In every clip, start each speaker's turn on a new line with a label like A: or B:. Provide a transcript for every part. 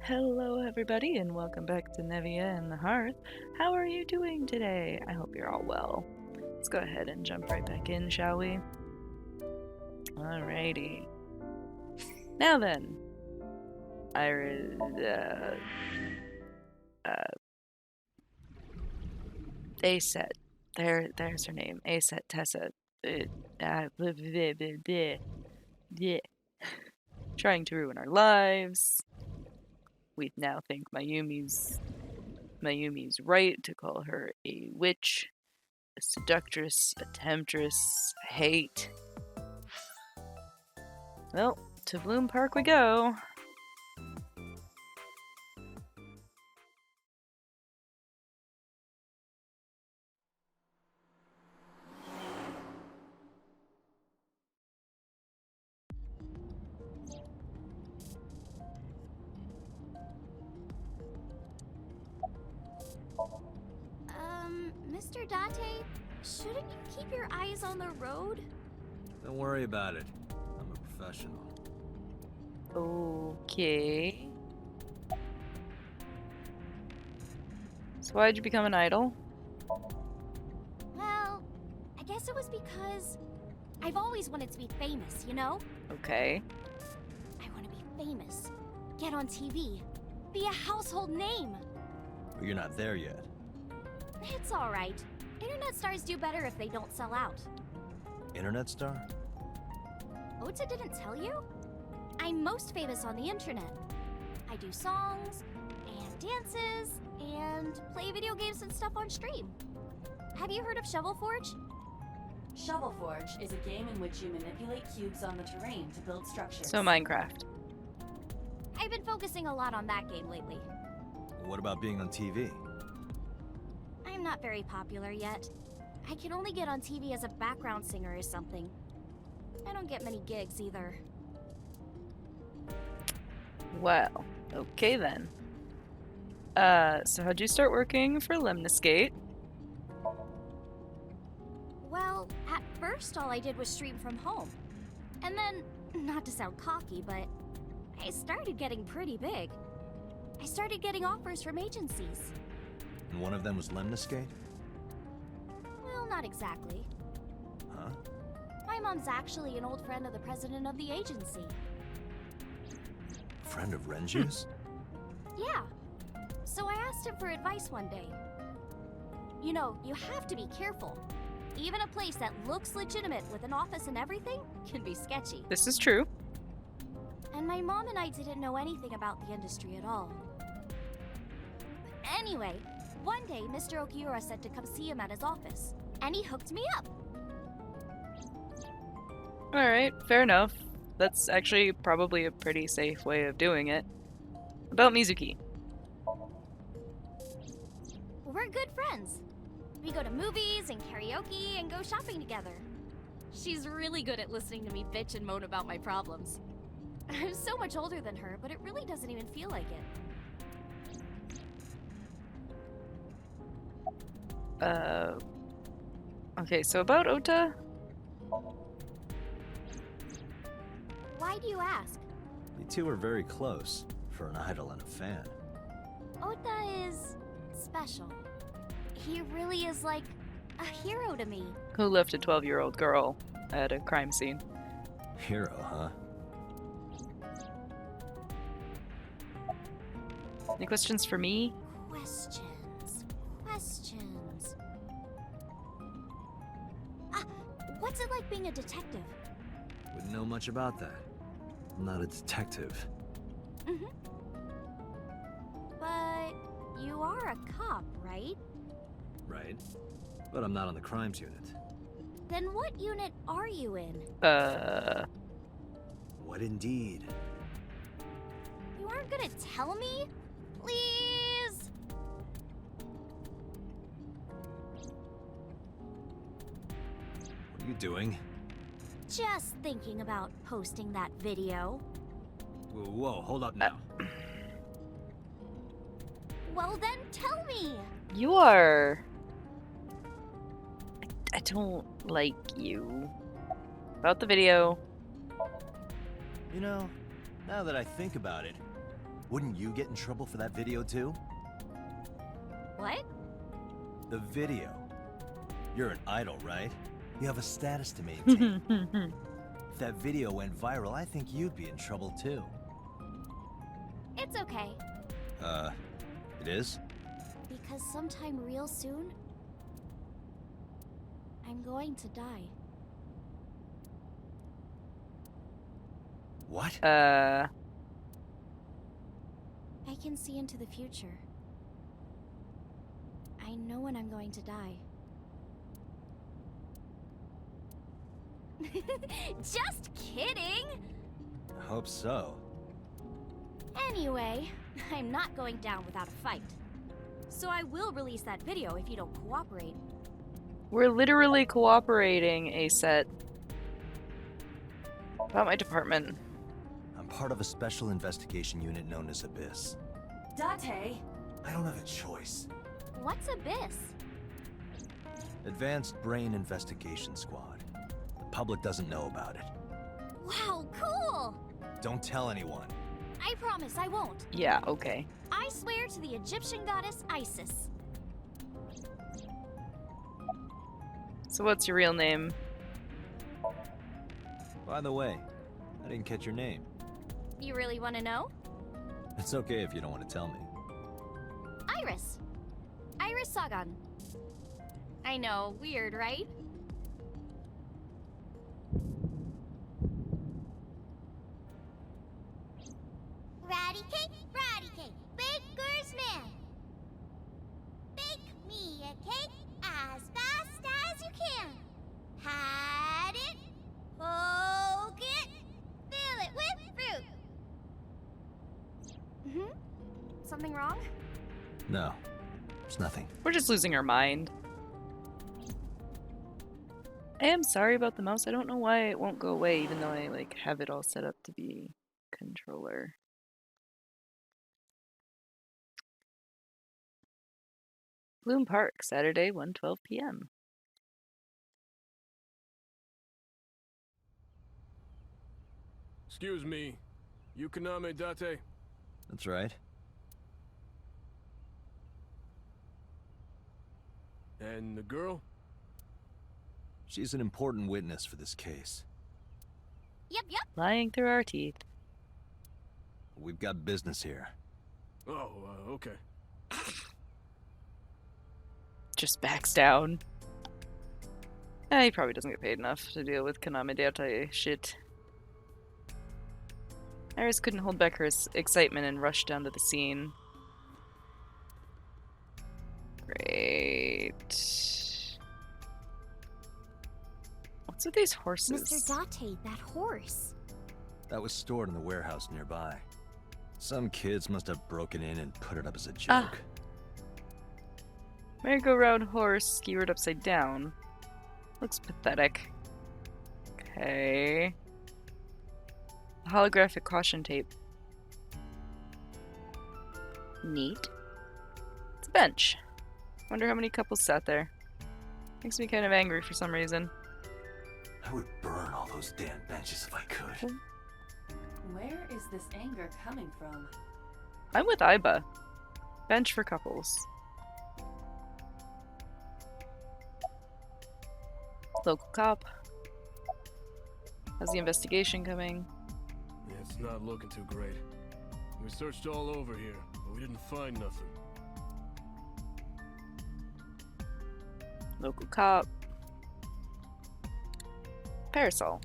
A: Hello, everybody, and welcome back to Nevia and the Hearth. How are you doing today? I hope you're all well. Let's go ahead and jump right back in, shall we? Alrighty. Now then, Aset. There's her name. Aset Tessa. Bleh, bleh, bleh, bleh, bleh. Trying to ruin our lives. We now think Mayumi's right to call her a witch, a seductress, a temptress, a hate. Well, to Bloom Park we go.
B: Mr. Date, shouldn't you keep your eyes on the road?
C: Don't worry about it. I'm a professional.
A: Okay. So why'd you become an idol?
B: Well, I guess it was because I've always wanted to be famous, you know?
A: Okay.
B: I want to be famous, get on TV, be a household name.
C: But you're not there yet.
B: It's alright. Internet stars do better if they don't sell out.
C: Internet star?
B: Ota didn't tell you? I'm most famous on the internet. I do songs, and dances, and play video games and stuff on stream. Have you heard of Shovel Forge?
D: Shovel Forge is a game in which you manipulate cubes on the terrain to build structures.
A: So Minecraft.
B: I've been focusing a lot on that game lately.
C: What about being on TV?
B: I'm not very popular yet. I can only get on TV as a background singer or something. I don't get many gigs either.
A: Well, okay then. So how'd you start working for Lemniscate?
B: Well, at first all I did was stream from home. And then, not to sound cocky, but I started getting pretty big. I started getting offers from agencies.
C: And one of them was Lemniscate?
B: Well, not exactly.
C: Huh?
B: My mom's actually an old friend of the president of the agency.
C: Friend of Renju's?
B: Yeah. So I asked him for advice one day. You know, you have to be careful. Even a place that looks legitimate with an office and everything can be sketchy.
A: This is true.
B: And my mom and I didn't know anything about the industry at all. Anyway, one day Mr. Okiura said to come see him at his office, and he hooked me up.
A: Alright, fair enough. That's actually probably a pretty safe way of doing it. About Mizuki.
B: We're good friends. We go to movies and karaoke and go shopping together. She's really good at listening to me bitch and moan about my problems. I'm so much older than her, but it really doesn't even feel like it.
A: Okay, so about Ota?
B: Why do you ask?
C: You two are very close, for an idol and a fan.
B: Ota is special. He really is like a hero to me.
A: Who left a 12-year-old girl at a crime scene?
C: Hero, huh?
A: Any questions for me?
B: Questions. What's it like being a detective?
C: Wouldn't know much about that. I'm not a detective.
B: Mm-hmm. But you are a cop, right?
C: Right. But I'm not on the crimes unit.
B: Then what unit are you in?
C: What indeed?
B: You aren't gonna tell me? Please?
C: What are you doing?
B: Just thinking about posting that video.
C: Whoa, hold up now.
B: Well then, tell me!
A: You are... I don't like you. About the video.
C: You know, now that I think about it, Wouldn't you get in trouble for that video too?
B: What?
C: The video. You're an idol, right? You have a status to maintain. If that video went viral, I think you'd be in trouble too.
B: It's okay.
C: It is?
B: Because sometime real soon, I'm going to die.
C: What?
B: I can see into the future. I know when I'm going to die. Just kidding!
C: I hope so.
B: Anyway, I'm not going down without a fight. So I will release that video if you don't cooperate.
A: We're literally cooperating, A-Set. About my department.
C: I'm part of a special investigation unit known as Abyss.
D: Date!
C: I don't have a choice.
B: What's Abyss?
C: Advanced Brain Investigation Squad. The public doesn't know about it.
B: Wow, cool!
C: Don't tell anyone.
B: I promise I won't.
A: Yeah, okay.
B: I swear to the Egyptian goddess Isis.
A: So what's your real name?
C: By the way, I didn't catch your name.
B: You really want to know?
C: It's okay if you don't want to tell me.
B: Iris. Iris Sagan. I know, weird, right?
E: Ratty cake, baker's man. Bake me a cake as fast as you can. Had it, poke it, fill it with fruit.
B: Something wrong?
C: No, there's nothing.
A: We're just losing our mind. I am sorry about the mouse. I don't know why it won't go away, even though I like have it all set up to be controller. Bloom Park, Saturday, 1:12 p.m.
F: Excuse me, Yukaname Date?
C: That's right.
F: And the girl?
C: She's an important witness for this case.
B: Yep.
A: Lying through our teeth.
C: We've got business here.
F: Oh, okay.
A: Just backs down. He probably doesn't get paid enough to deal with Konami Data shit. Iris couldn't hold back her excitement and rushed down to the scene. Great. What's with these horses?
B: Mr. Date, that horse.
C: That was stored in the warehouse nearby. Some kids must have broken in and put it up as a joke.
A: Merry-go-round horse skewered upside down. Looks pathetic. Okay. Holographic caution tape. Neat. It's a bench. Wonder how many couples sat there. Makes me kind of angry for some reason.
C: I would burn all those damn benches if I could.
D: Where is this anger coming from?
A: I'm with Iba. Bench for couples. Local cop. How's the investigation coming?
F: Yeah, it's not looking too great. We searched all over here, but we didn't find nothing.
A: Local cop. Parasol.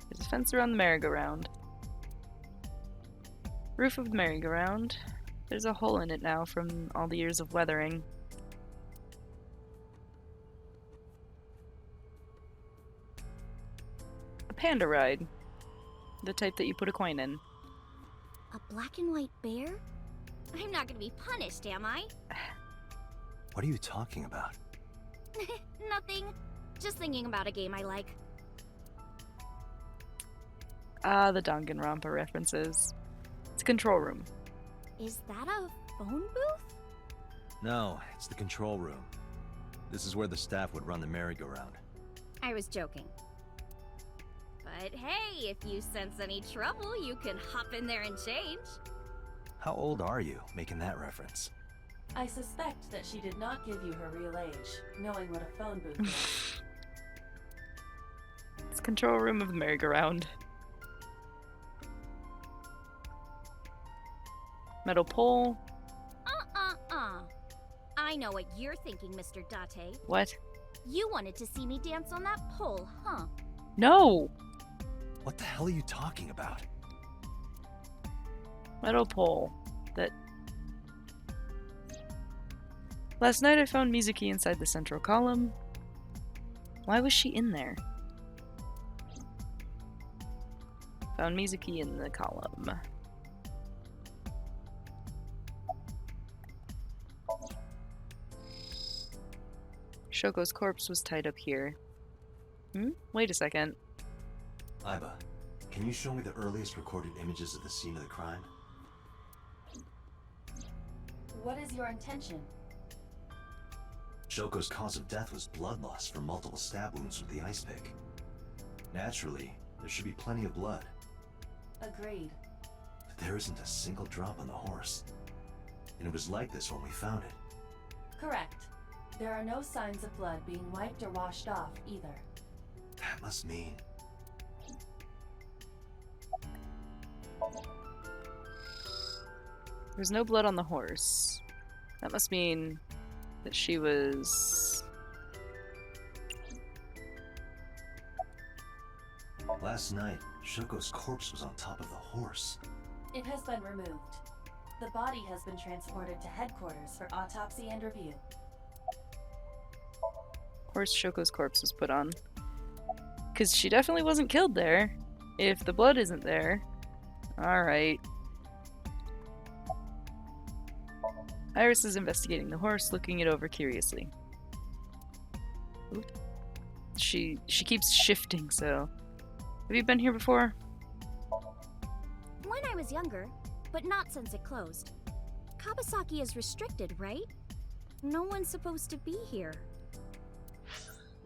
A: There's a fence around the merry-go-round. Roof of the merry-go-round. There's a hole in it now from all the years of weathering. A panda ride. The type that you put a coin in.
B: A black and white bear? I'm not gonna be punished, am I?
C: What are you talking about?
B: Nothing. Just thinking about a game I like.
A: Ah, the Danganronpa references. It's a control room.
B: Is that a phone booth?
C: No, it's the control room. This is where the staff would run the merry-go-round.
B: I was joking. But But hey, if you sense any trouble, you can hop in there and change.
C: How old are you, making that reference?
D: I suspect that she did not give you her real age, knowing what a phone booth is.
A: It's control room of the merry-go-round. Metal pole.
B: I know what you're thinking, Mr. Date.
A: What?
B: You wanted to see me dance on that pole, huh?
A: No!
C: What the hell are you talking about?
A: Metal pole. That... Last night I found Mizuki inside the central column. Why was she in there? Found Mizuki in the column. Shoko's corpse was tied up here. Wait a second.
C: Iba, can you show me the earliest recorded images of the scene of the crime?
D: What is your intention?
C: Shoko's cause of death was blood loss from multiple stab wounds with the ice pick. Naturally, there should be plenty of blood.
D: Agreed.
C: But there isn't a single drop on the horse. And it was like this when we found it.
D: Correct. There are no signs of blood being wiped or washed off, either.
C: That must mean...
A: There's no blood on the horse. That must mean that she was...
C: Last night, Shoko's corpse was on top of the horse.
D: It has been removed. The body has been transported to headquarters for autopsy and review.
A: Horse Shoko's corpse was put on. Because she definitely wasn't killed there. If the blood isn't there. Alright. Iris is investigating the horse, looking it over curiously. Ooh. She keeps shifting, so... Have you been here before?
B: When I was younger, but not since it closed. Kawasaki is restricted, right? No one's supposed to be here.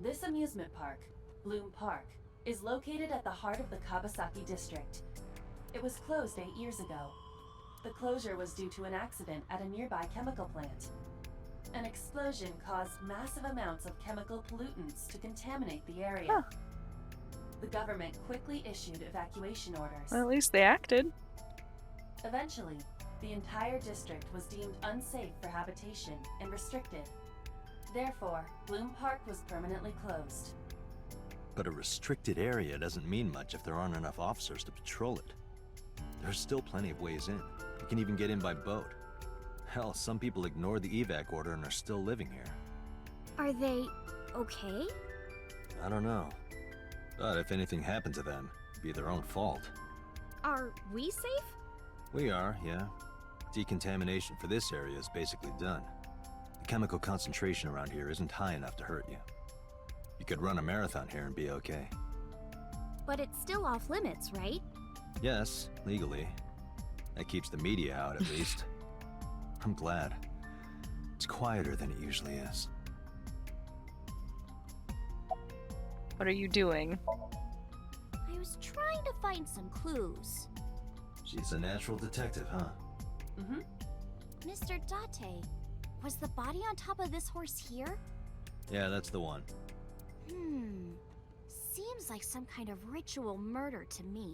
D: This amusement park, Bloom Park, is located at the heart of the Kawasaki district. It was closed 8 years ago. The closure was due to an accident at a nearby chemical plant. An explosion caused massive amounts of chemical pollutants to contaminate the area.
A: Huh.
D: The government quickly issued evacuation orders.
A: Well, at least they acted.
D: Eventually, the entire district was deemed unsafe for habitation and restricted. Therefore, Bloom Park was permanently closed.
C: But a restricted area doesn't mean much if there aren't enough officers to patrol it. There's still plenty of ways in. You can even get in by boat. Hell, some people ignore the evac order and are still living here.
B: Are they okay?
C: I don't know. But if anything happened to them, it'd be their own fault.
B: Are we safe?
C: We are, yeah. Decontamination for this area is basically done. The chemical concentration around here isn't high enough to hurt you. You could run a marathon here and be okay.
B: But it's still off limits, right?
C: Yes, legally. That keeps the media out, at least. I'm glad. It's quieter than it usually is.
A: What are you doing?
B: I was trying to find some clues.
C: She's a natural detective, huh?
D: Mm-hmm.
B: Mr. Date, was the body on top of this horse here?
C: Yeah, that's the one.
B: Seems like some kind of ritual murder to me.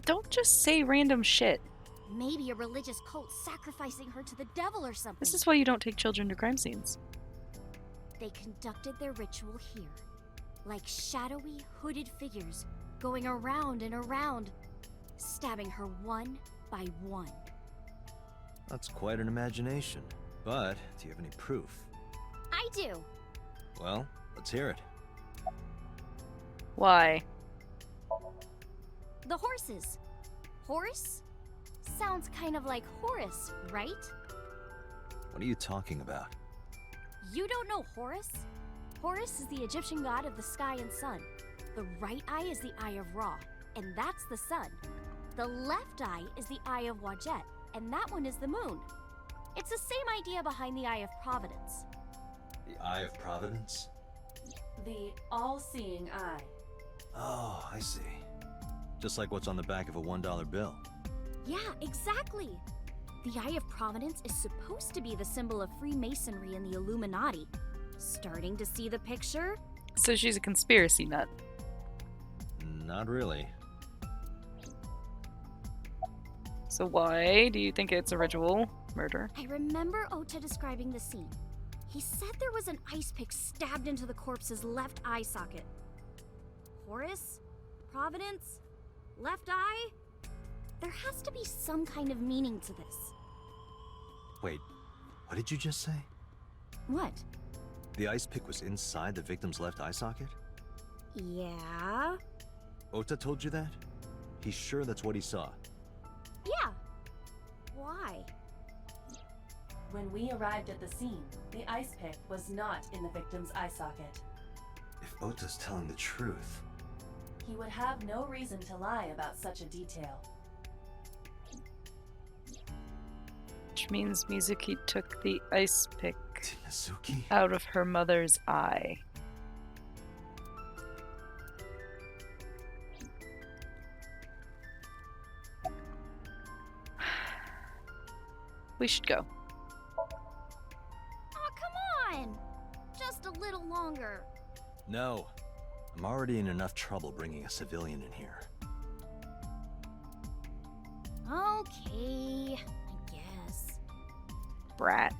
A: Don't just say random shit.
B: Maybe a religious cult sacrificing her to the devil or something.
A: This is why you don't take children to crime scenes.
B: They conducted their ritual here. Like shadowy, hooded figures, going around and around, stabbing her one by one.
C: That's quite an imagination. But, do you have any proof?
B: I do.
C: Well, let's hear it.
A: Why?
B: The horses. Horse? Sounds kind of like Horus, right?
C: What are you talking about?
B: You don't know Horus? Horus is the Egyptian god of the sky and sun. The right eye is the eye of Ra, and that's the sun. The left eye is the eye of Wajet, and that one is the moon. It's the same idea behind the eye of Providence.
C: The Eye of Providence?
D: The all-seeing eye.
C: Oh, I see. Just like what's on the back of a $1 bill.
B: Yeah, exactly. The Eye of Providence is supposed to be the symbol of Freemasonry and the Illuminati. Starting to see the picture?
A: So she's a conspiracy nut.
C: Not really.
A: So why do you think it's a ritual murder?
B: I remember Ota describing the scene. He said there was an ice pick stabbed into the corpse's left eye socket. Horus? Providence? Left eye? There has to be some kind of meaning to this.
C: Wait, what did you just say?
B: What?
C: The ice pick was inside the victim's left eye socket?
B: Yeah?
C: Ota told you that? He's sure that's what he saw.
B: Yeah. Why?
D: When we arrived at the scene, the ice pick was not in the victim's eye socket.
C: If Ota's telling the truth...
D: He would have no reason to lie about such a detail.
A: Which means Mizuki took the ice pick
C: Mizuki?
A: out of her mother's eye. We should go.
B: Aw, come on! Just a little longer.
C: No. I'm already in enough trouble bringing a civilian in here.
B: Okay, I guess.
A: Brat.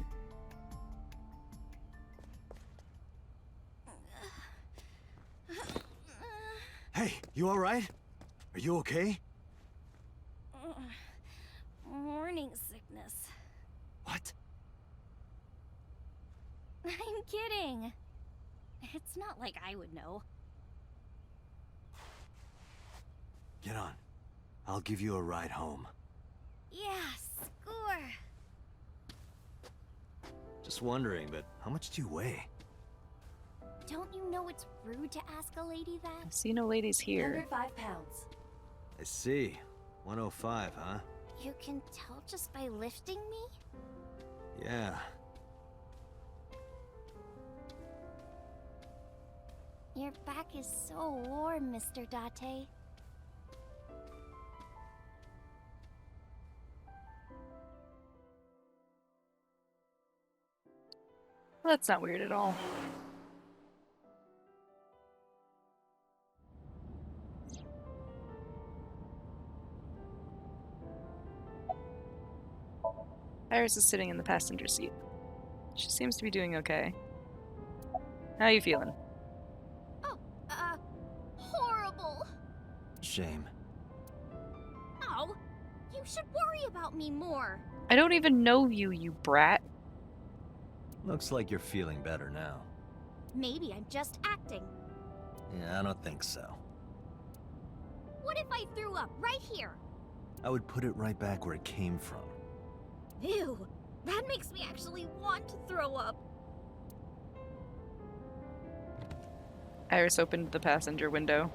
C: Hey, you alright? Are you okay?
B: Morning sickness.
C: What?
B: I'm kidding. It's not like I would know.
C: Get on. I'll give you a ride home.
B: Yeah, score.
C: Just wondering, but how much do you weigh?
B: Don't you know it's rude to ask a lady
A: I
B: that?
A: see no ladies here.
D: 105 pounds.
C: I see. 105, huh?
B: You can tell just by lifting me?
C: Yeah.
B: Your back is so warm, Mr. Date.
A: Well, that's not weird at all. Iris is sitting in the passenger seat. She seems to be doing okay. How are you feeling?
B: Oh, horrible.
C: Shame.
B: Oh, you should worry about me more.
A: I don't even know you, you brat.
C: Looks like you're feeling better now.
B: Maybe I'm just acting.
C: Yeah, I don't think so.
B: What if I threw up right here?
C: I would put it right back where it came from.
B: Ew, that makes me actually want to throw up.
A: Iris opened the passenger window.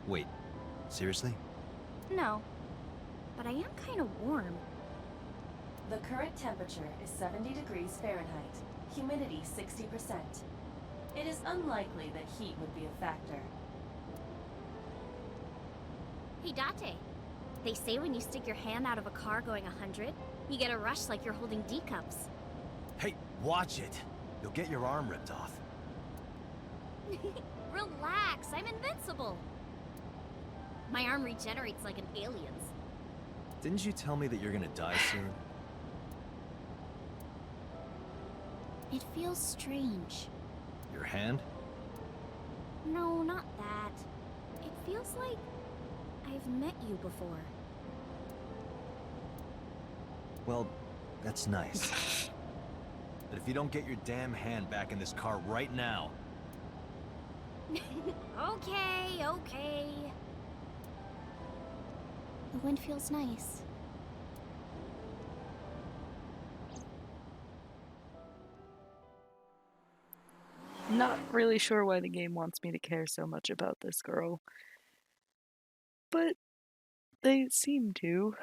C: Wait, seriously?
B: No, but I am kind of warm.
D: The current temperature is 70 degrees Fahrenheit. Humidity 60%. It is unlikely that heat would be a factor.
B: Hey, Date. They say when you stick your hand out of a car going 100, you get a rush like you're holding D cups.
C: Hey, watch it! You'll get your arm ripped off.
B: Relax, I'm invincible. My arm regenerates like an alien's.
C: Didn't you tell me that you're gonna die soon?
B: It feels strange.
C: Your hand?
B: No, not that. It feels like I've met you before.
C: Well, that's nice. But if you don't get your damn hand back in this car right now...
B: Okay, okay. The wind feels nice.
A: Not really sure why the game wants me to care so much about this girl. But they seem to.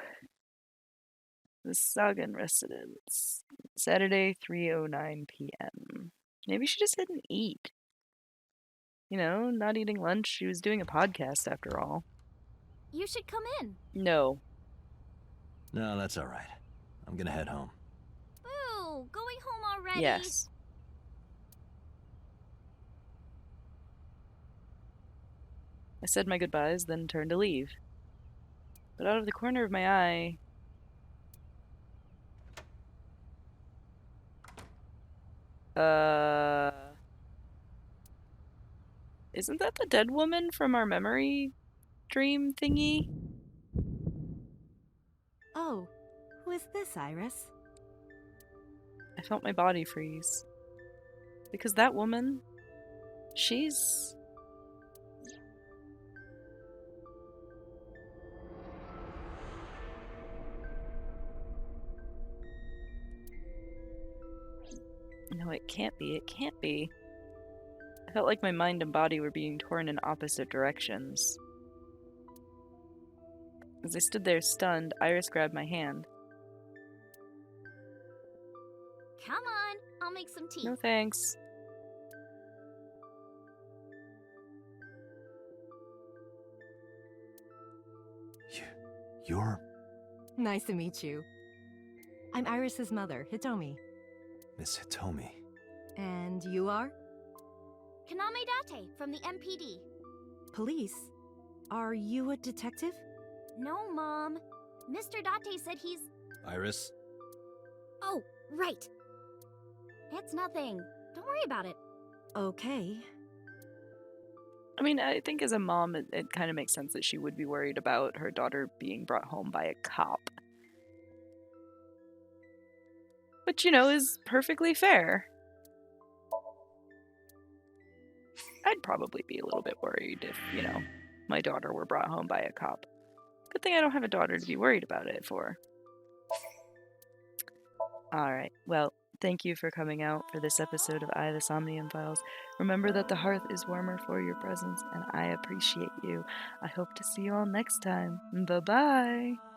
A: The Sagan residence. Saturday, 3:09 p.m. Maybe she just didn't eat. not eating lunch. She was doing a podcast after all.
B: You should come in.
A: No.
C: No, that's all right. I'm gonna head home.
B: Boo! Going home already?
A: Yes. I said my goodbyes, then turned to leave. But out of the corner of my eye... Isn't that the dead woman from our memory dream thingy?
G: Oh, who is this, Iris?
A: I felt my body freeze. Because that woman, she's... No, it can't be. It can't be. I felt like my mind and body were being torn in opposite directions. As I stood there stunned, Iris grabbed my hand.
B: Come on, I'll make some tea.
A: No thanks.
C: You're
G: Nice to meet you. I'm Iris's mother, Hitomi.
C: Miss Hitomi.
G: And you are?
B: Kaname Date from the MPD.
G: Police? Are you a detective?
B: No, Mom. Mr. Date said he's...
C: Iris?
B: Oh, right. It's nothing. Don't worry about it.
G: Okay.
A: I mean, I think as a mom, it kind of makes sense that she would be worried about her daughter being brought home by a cop. Which, is perfectly fair. I'd probably be a little bit worried if, my daughter were brought home by a cop. Good thing I don't have a daughter to be worried about it for. Alright, well, thank you for coming out for this episode of the Somnium Files. Remember that the hearth is warmer for your presence, and I appreciate you. I hope to see you all next time. Bye-bye!